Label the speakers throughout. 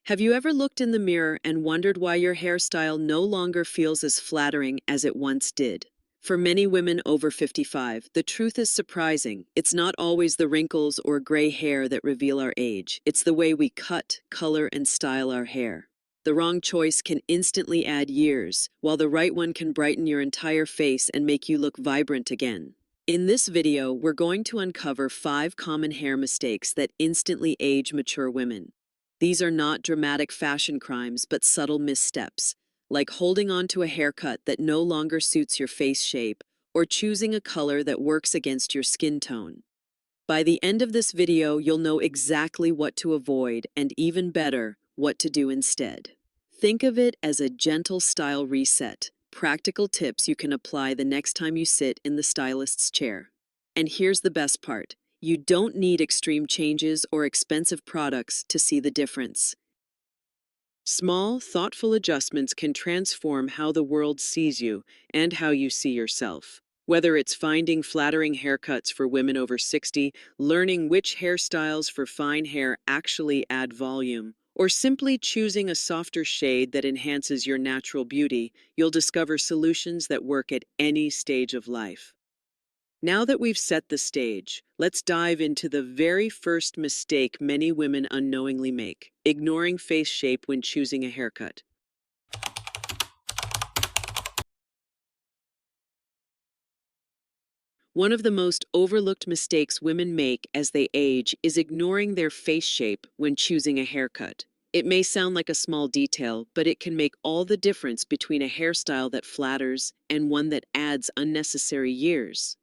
Speaker 1: Have you ever looked in the mirror and wondered why your hairstyle no longer feels as flattering as it once did? For many women over 55, the truth is surprising. It's not always the wrinkles or gray hair that reveal our age. It's the way we cut, color, and style our hair. The wrong choice can instantly add years, while the right one can brighten your entire face and make you look vibrant again. In this video, we're going to uncover 5 common hair mistakes that instantly age mature women. These are not dramatic fashion crimes, but subtle missteps, like holding on to a haircut that no longer suits your face shape or choosing a color that works against your skin tone. By the end of this video, you'll know exactly what to avoid and, even better, what to do instead. Think of it as a gentle style reset, practical tips you can apply the next time you sit in the stylist's chair. And here's the best part. You don't need extreme changes or expensive products to see the difference. Small, thoughtful adjustments can transform how the world sees you and how you see yourself. Whether it's finding flattering haircuts for women over 60, learning which hairstyles for fine hair actually add volume, or simply choosing a softer shade that enhances your natural beauty, you'll discover solutions that work at any stage of life. Now that we've set the stage, let's dive into the very first mistake many women unknowingly make: ignoring face shape when choosing a haircut. One of the most overlooked mistakes women make as they age is ignoring their face shape when choosing a haircut. It may sound like a small detail, but it can make all the difference between a hairstyle that flatters and one that adds unnecessary years.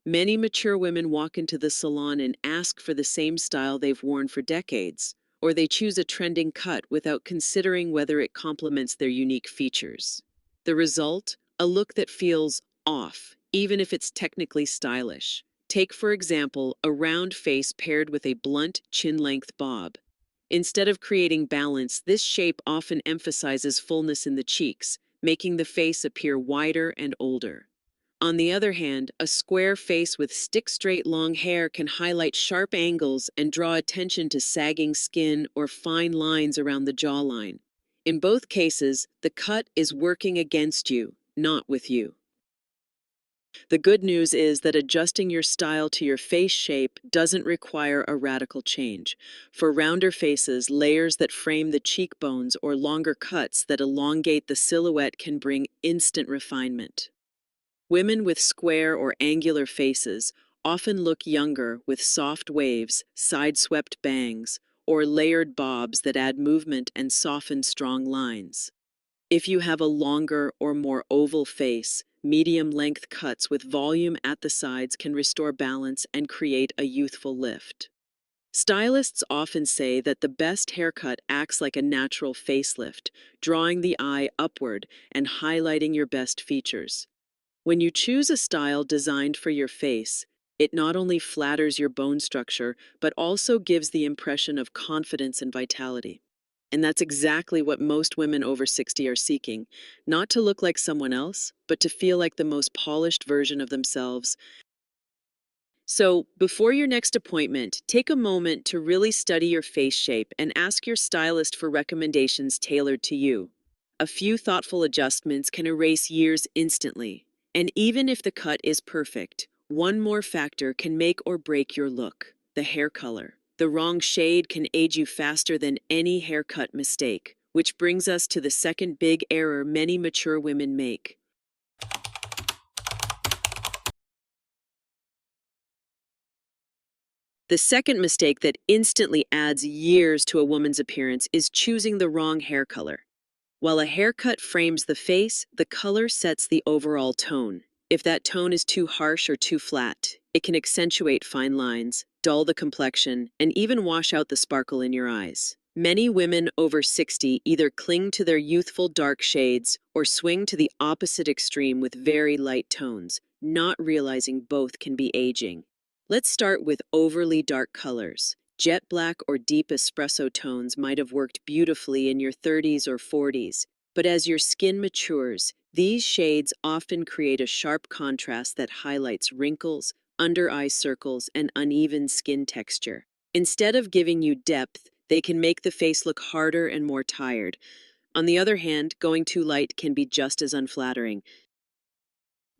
Speaker 1: Many mature women walk into the salon and ask for the same style they've worn for decades, or they choose a trending cut without considering whether it complements their unique features. The result? A look that feels off, even if it's technically stylish. Take, for example, a round face paired with a blunt, chin-length bob. Instead of creating balance, this shape often emphasizes fullness in the cheeks, making the face appear wider and older. On the other hand, a square face with stick-straight long hair can highlight sharp angles and draw attention to sagging skin or fine lines around the jawline. In both cases, the cut is working against you, not with you. The good news is that adjusting your style to your face shape doesn't require a radical change. For rounder faces, layers that frame the cheekbones or longer cuts that elongate the silhouette can bring instant refinement. Women with square or angular faces often look younger with soft waves, side-swept bangs, or layered bobs that add movement and soften strong lines. If you have a longer or more oval face, medium-length cuts with volume at the sides can restore balance and create a youthful lift. Stylists often say that the best haircut acts like a natural facelift, drawing the eye upward and highlighting your best features. When you choose a style designed for your face, it not only flatters your bone structure, but also gives the impression of confidence and vitality. And that's exactly what most women over 60 are seeking, not to look like someone else, but to feel like the most polished version of themselves. So, before your next appointment, take a moment to really study your face shape and ask your stylist for recommendations tailored to you. A few thoughtful adjustments can erase years instantly. And even if the cut is perfect, one more factor can make or break your look: the hair color. The wrong shade can age you faster than any haircut mistake, which brings us to the second big error many mature women make. The second mistake that instantly adds years to a woman's appearance is choosing the wrong hair color. While a haircut frames the face, the color sets the overall tone. If that tone is too harsh or too flat, it can accentuate fine lines, dull the complexion, and even wash out the sparkle in your eyes. Many women over 60 either cling to their youthful dark shades or swing to the opposite extreme with very light tones, not realizing both can be aging. Let's start with overly dark colors. Jet black or deep espresso tones might have worked beautifully in your 30s or 40s, but as your skin matures, these shades often create a sharp contrast that highlights wrinkles, under eye circles, and uneven skin texture. Instead of giving you depth, They can make the face look harder and more tired. On the other hand, going too light can be just as unflattering.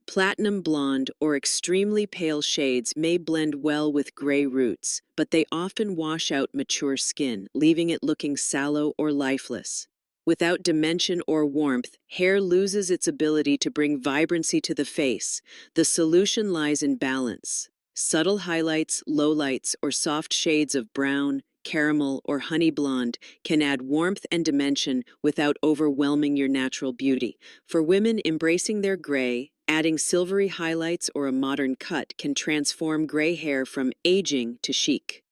Speaker 1: Platinum blonde or extremely pale shades may blend well with gray roots, but they often wash out mature skin, leaving it looking sallow or lifeless. Without dimension or warmth, hair loses its ability to bring vibrancy to the face. The solution lies in balance. Subtle highlights, lowlights, or soft shades of brown, caramel, or honey blonde can add warmth and dimension without overwhelming your natural beauty. For women, embracing their gray, adding silvery highlights or a modern cut can transform gray hair from aging to chic.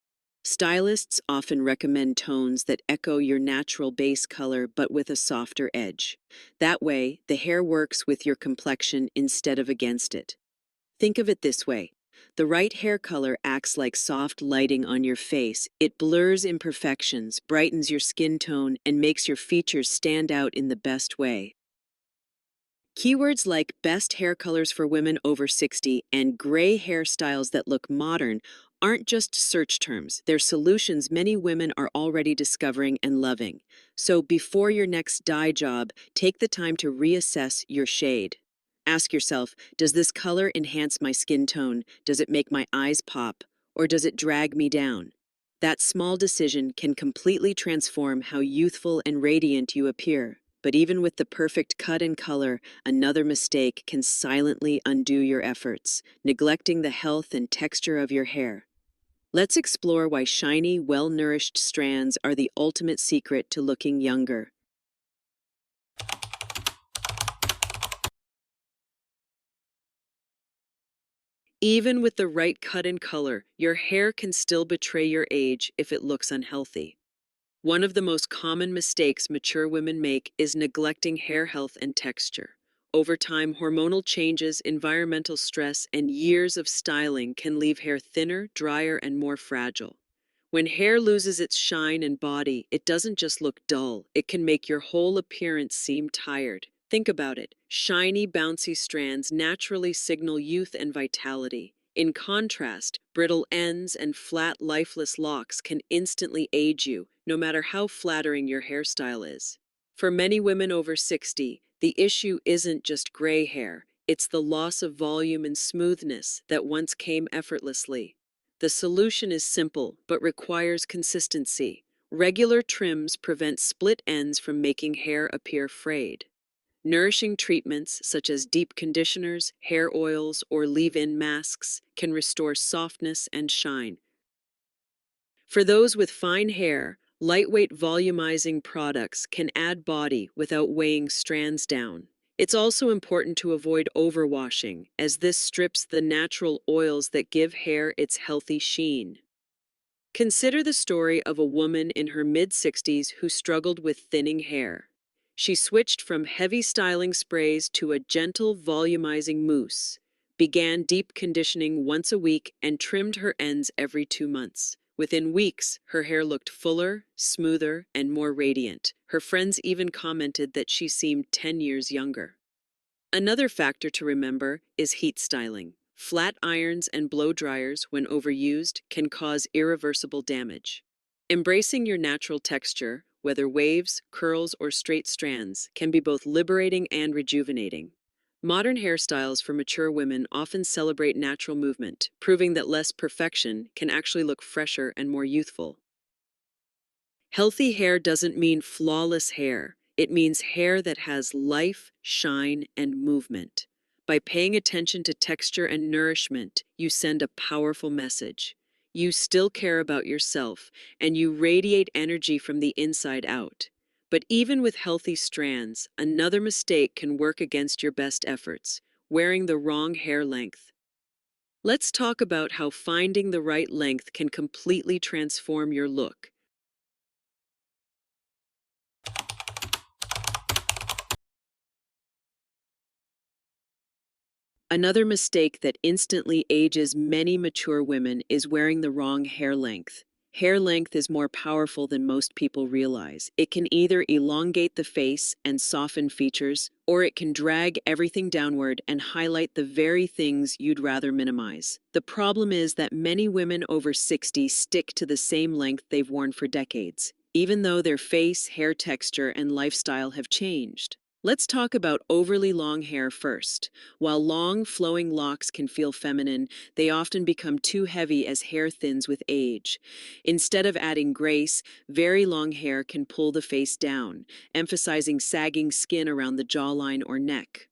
Speaker 1: Stylists often recommend tones that echo your natural base color but with a softer edge. That way, the hair works with your complexion instead of against it. Think of it this way. The right hair color acts like soft lighting on your face. It blurs imperfections, brightens your skin tone, and makes your features stand out in the best way. Keywords like best hair colors for women over 60 and gray hairstyles that look modern aren't just search terms, they're solutions many women are already discovering and loving. So before your next dye job, take the time to reassess your shade. Ask yourself, does this color enhance my skin tone? Does it make my eyes pop? Or does it drag me down? That small decision can completely transform how youthful and radiant you appear. But even with the perfect cut and color, another mistake can silently undo your efforts, neglecting the health and texture of your hair. Let's explore why shiny, well-nourished strands are the ultimate secret to looking younger. Even with the right cut and color, your hair can still betray your age if it looks unhealthy. One of the most common mistakes mature women make is neglecting hair health and texture. Over time, hormonal changes, environmental stress, and years of styling can leave hair thinner, drier, and more fragile. When hair loses its shine and body, it doesn't just look dull, it can make your whole appearance seem tired. Think about it. Shiny, bouncy strands naturally signal youth and vitality. In contrast, brittle ends and flat, lifeless locks can instantly age you, no matter how flattering your hairstyle is. For many women over 60, the issue isn't just gray hair, it's the loss of volume and smoothness that once came effortlessly. The solution is simple, but requires consistency. Regular trims prevent split ends from making hair appear frayed. Nourishing treatments such as deep conditioners, hair oils, or leave-in masks can restore softness and shine. For those with fine hair, lightweight volumizing products can add body without weighing strands down. It's also important to avoid overwashing, as this strips the natural oils that give hair its healthy sheen. Consider the story of a woman in her mid-60s who struggled with thinning hair. She switched from heavy styling sprays to a gentle volumizing mousse, began deep conditioning once a week, and trimmed her ends every 2 months. Within weeks, her hair looked fuller, smoother, and more radiant. Her friends even commented that she seemed 10 years younger. Another factor to remember is heat styling. Flat irons and blow dryers, when overused, can cause irreversible damage. Embracing your natural texture, whether waves, curls, or straight strands, can be both liberating and rejuvenating. Modern hairstyles for mature women often celebrate natural movement, proving that less perfection can actually look fresher and more youthful. Healthy hair doesn't mean flawless hair. It means hair that has life, shine, and movement. By paying attention to texture and nourishment, you send a powerful message. You still care about yourself, and you radiate energy from the inside out. But even with healthy strands, another mistake can work against your best efforts: wearing the wrong hair length. Let's talk about how finding the right length can completely transform your look. Another mistake that instantly ages many mature women is wearing the wrong hair length. Hair length is more powerful than most people realize. It can either elongate the face and soften features, or it can drag everything downward and highlight the very things you'd rather minimize. The problem is that many women over 60 stick to the same length they've worn for decades, even though their face, hair texture, and lifestyle have changed. Let's talk about overly long hair first. While long, flowing locks can feel feminine, they often become too heavy as hair thins with age. Instead of adding grace, very long hair can pull the face down, emphasizing sagging skin around the jawline or neck.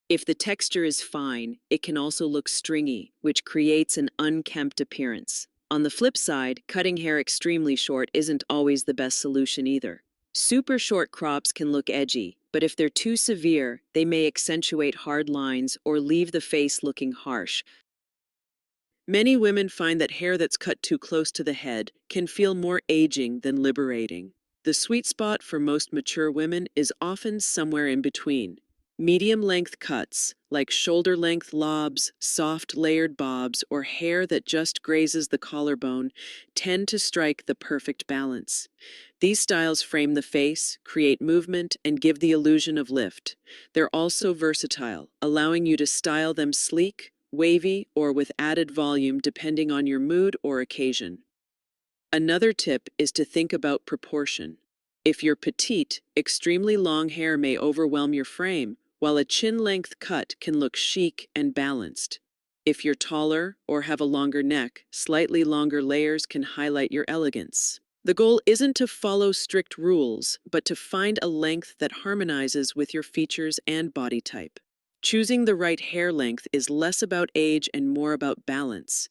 Speaker 1: If the texture is fine, it can also look stringy, which creates an unkempt appearance. On the flip side, cutting hair extremely short isn't always the best solution either. Super short crops can look edgy, but if they're too severe, they may accentuate hard lines or leave the face looking harsh. Many women find that hair that's cut too close to the head can feel more aging than liberating. The sweet spot for most mature women is often somewhere in between. Medium-length cuts, like shoulder-length lobs, soft layered bobs, or hair that just grazes the collarbone, tend to strike the perfect balance. These styles frame the face, create movement, and give the illusion of lift. They're also versatile, allowing you to style them sleek, wavy, or with added volume depending on your mood or occasion. Another tip is to think about proportion. If you're petite, extremely long hair may overwhelm your frame, while a chin-length cut can look chic and balanced. If you're taller or have a longer neck, slightly longer layers can highlight your elegance. The goal isn't to follow strict rules, but to find a length that harmonizes with your features and body type. Choosing the right hair length is less about age and more about balance.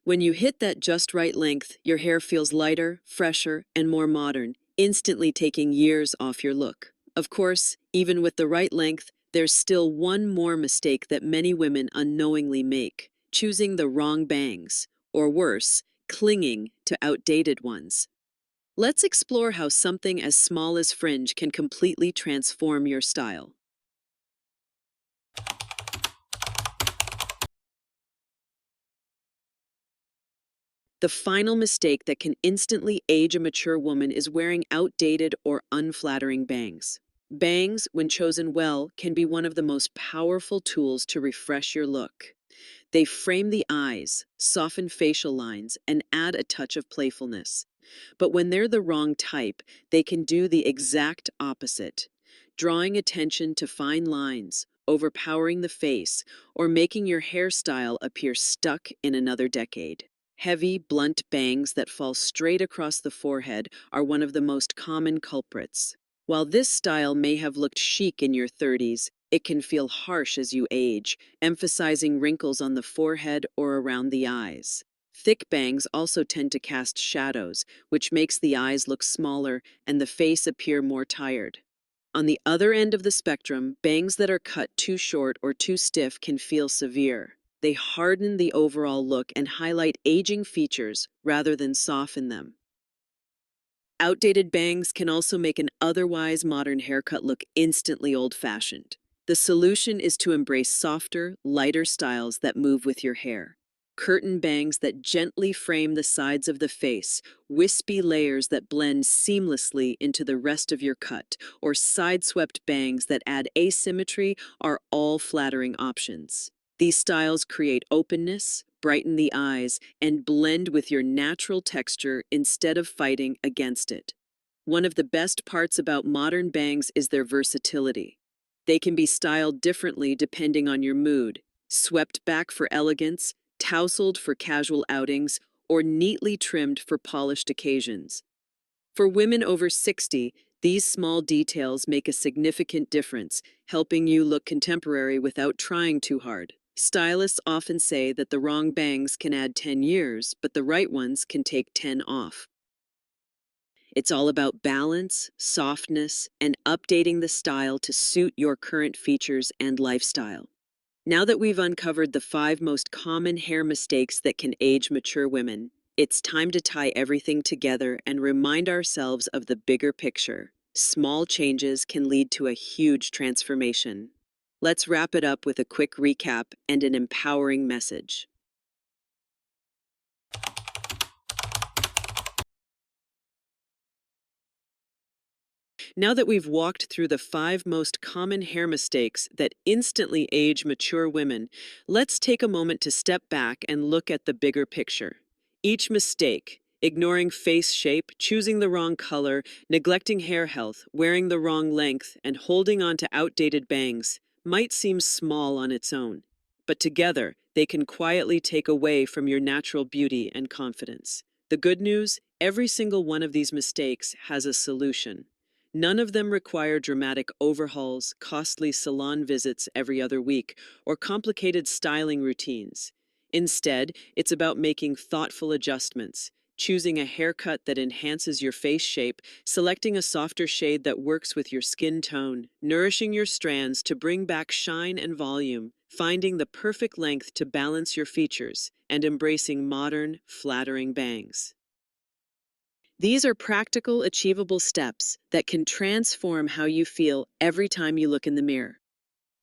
Speaker 1: When you hit that just right length, your hair feels lighter, fresher, and more modern, instantly taking years off your look. Of course, even with the right length, there's still one more mistake that many women unknowingly make: choosing the wrong bangs, or worse, clinging to outdated ones. Let's explore how something as small as fringe can completely transform your style. The final mistake that can instantly age a mature woman is wearing outdated or unflattering bangs. Bangs, when chosen well, can be one of the most powerful tools to refresh your look. They frame the eyes, soften facial lines, and add a touch of playfulness. But when they're the wrong type, they can do the exact opposite, drawing attention to fine lines, overpowering the face, or making your hairstyle appear stuck in another decade. Heavy, blunt bangs that fall straight across the forehead are one of the most common culprits. While this style may have looked chic in your 30s, it can feel harsh as you age, emphasizing wrinkles on the forehead or around the eyes. Thick bangs also tend to cast shadows, which makes the eyes look smaller and the face appear more tired. On the other end of the spectrum, bangs that are cut too short or too stiff can feel severe. They harden the overall look and highlight aging features rather than soften them. Outdated bangs can also make an otherwise modern haircut look instantly old-fashioned. The solution is to embrace softer, lighter styles that move with your hair. Curtain bangs that gently frame the sides of the face, wispy layers that blend seamlessly into the rest of your cut, or side-swept bangs that add asymmetry are all flattering options. These styles create openness, brighten the eyes, and blend with your natural texture instead of fighting against it. One of the best parts about modern bangs is their versatility. They can be styled differently depending on your mood: swept back for elegance, tousled for casual outings, or neatly trimmed for polished occasions. For women over 60, these small details make a significant difference, helping you look contemporary without trying too hard. Stylists often say that the wrong bangs can add 10 years, but the right ones can take 10 off. It's all about balance, softness, and updating the style to suit your current features and lifestyle. Now that we've uncovered the 5 most common hair mistakes that can age mature women, it's time to tie everything together and remind ourselves of the bigger picture. Small changes can lead to a huge transformation. Let's wrap it up with a quick recap and an empowering message. Now that we've walked through the 5 most common hair mistakes that instantly age mature women, let's take a moment to step back and look at the bigger picture. Each mistake, ignoring face shape, choosing the wrong color, neglecting hair health, wearing the wrong length, and holding on to outdated bangs, might seem small on its own. But together, they can quietly take away from your natural beauty and confidence. The good news, every single one of these mistakes has a solution. None of them require dramatic overhauls, costly salon visits every other week, or complicated styling routines. Instead, it's about making thoughtful adjustments, choosing a haircut that enhances your face shape, selecting a softer shade that works with your skin tone, nourishing your strands to bring back shine and volume, finding the perfect length to balance your features, and embracing modern, flattering bangs. These are practical, achievable steps that can transform how you feel every time you look in the mirror.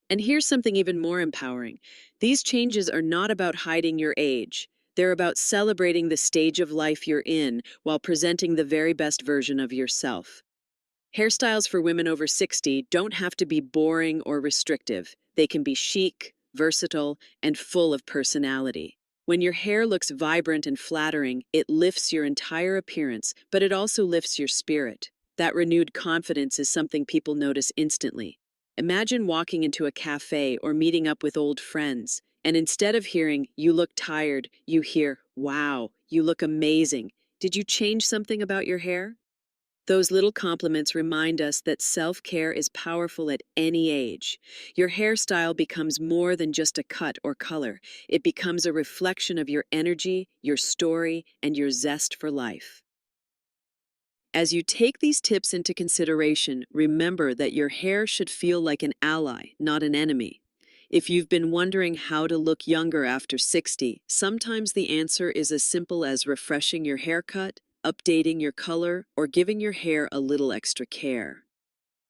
Speaker 1: And here's something even more empowering. These changes are not about hiding your age. They're about celebrating the stage of life you're in while presenting the very best version of yourself. Hairstyles for women over 60 don't have to be boring or restrictive. They can be chic, versatile, and full of personality. When your hair looks vibrant and flattering, it lifts your entire appearance, but it also lifts your spirit. That renewed confidence is something people notice instantly. Imagine walking into a cafe or meeting up with old friends, and instead of hearing, "You look tired," you hear, "Wow, you look amazing. Did you change something about your hair?" Those little compliments remind us that self-care is powerful at any age. Your hairstyle becomes more than just a cut or color. It becomes a reflection of your energy, your story, and your zest for life. As you take these tips into consideration, remember that your hair should feel like an ally, not an enemy. If you've been wondering how to look younger after 60, sometimes the answer is as simple as refreshing your haircut, updating your color, or giving your hair a little extra care.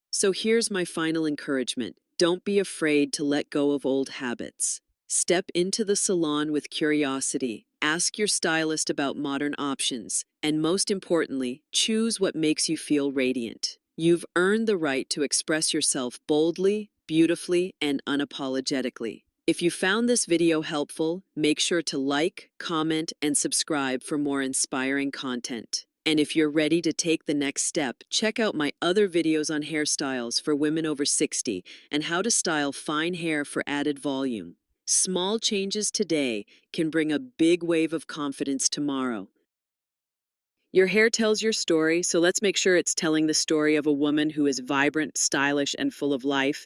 Speaker 1: So here's my final encouragement. Don't be afraid to let go of old habits. Step into the salon with curiosity. Ask your stylist about modern options. And most importantly, choose what makes you feel radiant. You've earned the right to express yourself boldly, beautifully, and unapologetically. If you found this video helpful, make sure to like, comment, and subscribe for more inspiring content. And if you're ready to take the next step, check out my other videos on hairstyles for women over 60 and how to style fine hair for added volume. Small changes today can bring a big wave of confidence tomorrow. Your hair tells your story, so let's make sure it's telling the story of a woman who is vibrant, stylish, and full of life.